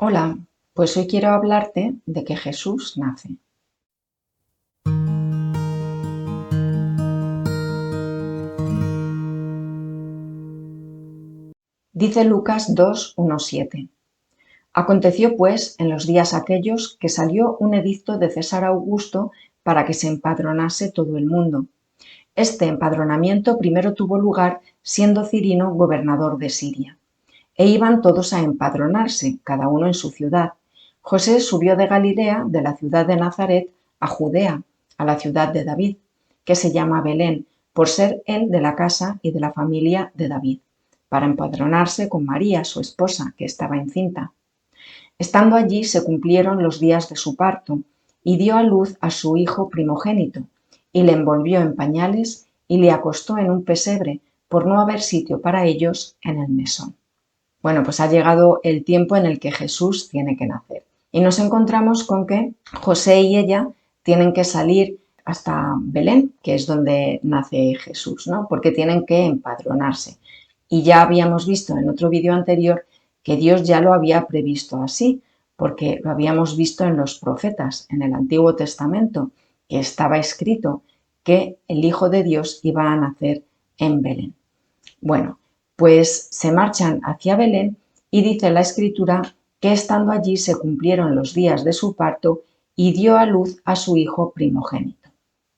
Hola, pues hoy quiero hablarte de que Jesús nace. Dice Lucas 2:1-7. Aconteció pues en los días aquellos que salió un edicto de César Augusto para que se empadronase todo el mundo. Este empadronamiento primero tuvo lugar siendo Cirino gobernador de Siria. E iban todos a empadronarse, cada uno en su ciudad. José subió de Galilea, de la ciudad de Nazaret, a Judea, a la ciudad de David, que se llama Belén, por ser él de la casa y de la familia de David, para empadronarse con María, su esposa, que estaba encinta. Estando allí se cumplieron los días de su parto, y dio a luz a su hijo primogénito, y le envolvió en pañales y le acostó en un pesebre, por no haber sitio para ellos en el mesón. Bueno, pues ha llegado el tiempo en el que Jesús tiene que nacer. Y nos encontramos con que José y ella tienen que salir hasta Belén, que es donde nace Jesús, ¿no? Porque tienen que empadronarse. Y ya habíamos visto en otro vídeo anterior que Dios ya lo había previsto así, porque lo habíamos visto en los profetas, en el Antiguo Testamento, que estaba escrito que el Hijo de Dios iba a nacer en Belén. Bueno, pues se marchan hacia Belén y dice la Escritura que estando allí se cumplieron los días de su parto y dio a luz a su hijo primogénito.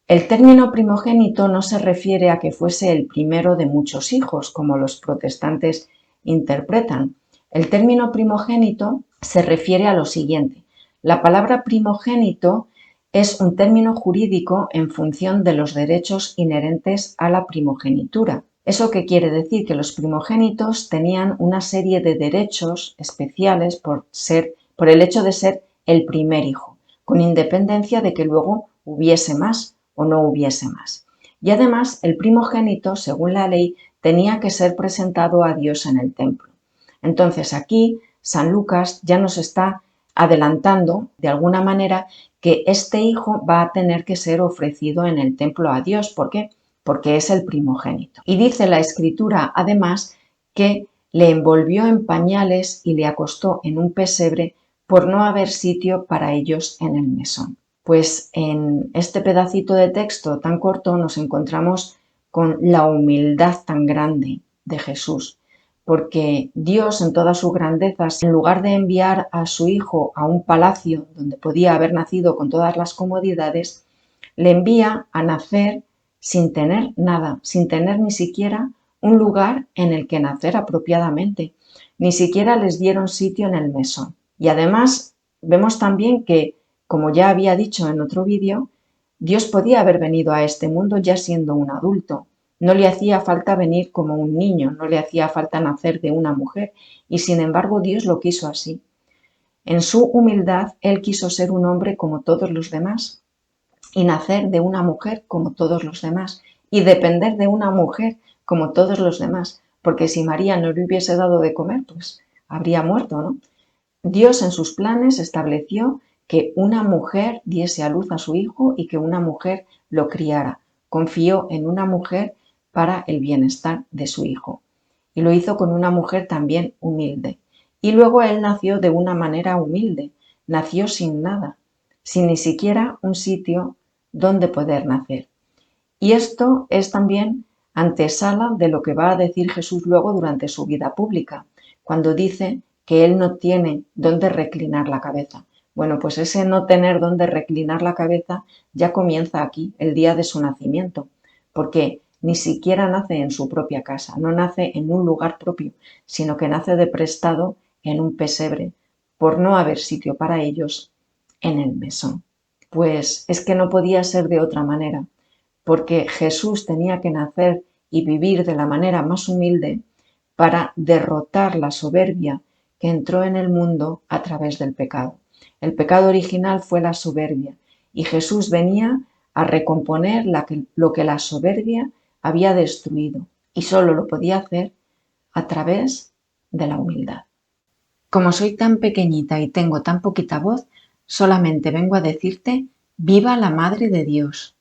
El término primogénito no se refiere a que fuese el primero de muchos hijos, como los protestantes interpretan. El término primogénito se refiere a lo siguiente. La palabra primogénito es un término jurídico en función de los derechos inherentes a la primogenitura. ¿Eso qué quiere decir? Que los primogénitos tenían una serie de derechos especiales por el hecho de ser el primer hijo, con independencia de que luego hubiese más o no hubiese más. Y además, el primogénito, según la ley, tenía que ser presentado a Dios en el templo. Entonces, aquí San Lucas ya nos está adelantando, de alguna manera, que este hijo va a tener que ser ofrecido en el templo a Dios. ¿Por qué? Porque es el primogénito. Y dice la Escritura, además, que le envolvió en pañales y le acostó en un pesebre por no haber sitio para ellos en el mesón. Pues en este pedacito de texto tan corto nos encontramos con la humildad tan grande de Jesús, porque Dios en toda su grandeza, en lugar de enviar a su hijo a un palacio donde podía haber nacido con todas las comodidades, le envía a nacer sin tener nada, sin tener ni siquiera un lugar en el que nacer apropiadamente. Ni siquiera les dieron sitio en el mesón. Y además vemos también que, como ya había dicho en otro vídeo, Dios podía haber venido a este mundo ya siendo un adulto. No le hacía falta venir como un niño, no le hacía falta nacer de una mujer, y sin embargo Dios lo quiso así. En su humildad, Él quiso ser un hombre como todos los demás y nacer de una mujer como todos los demás y depender de una mujer como todos los demás, porque si María no le hubiese dado de comer, pues habría muerto, ¿no? Dios en sus planes estableció que una mujer diese a luz a su hijo y que una mujer lo criara. Confió en una mujer para el bienestar de su hijo. Y lo hizo con una mujer también humilde. Y luego él nació de una manera humilde. Nació sin nada, sin ni siquiera un sitio donde poder nacer. Y esto es también antesala de lo que va a decir Jesús luego durante su vida pública, cuando dice que él no tiene dónde reclinar la cabeza. Bueno, pues ese no tener dónde reclinar la cabeza ya comienza aquí, el día de su nacimiento, porque ni siquiera nace en su propia casa, no nace en un lugar propio, sino que nace de prestado en un pesebre, por no haber sitio para ellos en el mesón. Pues es que no podía ser de otra manera, porque Jesús tenía que nacer y vivir de la manera más humilde para derrotar la soberbia que entró en el mundo a través del pecado. El pecado original fue la soberbia y Jesús venía a recomponer lo que la soberbia había destruido y solo lo podía hacer a través de la humildad. Como soy tan pequeñita y tengo tan poquita voz, solamente vengo a decirte: ¡viva la Madre de Dios!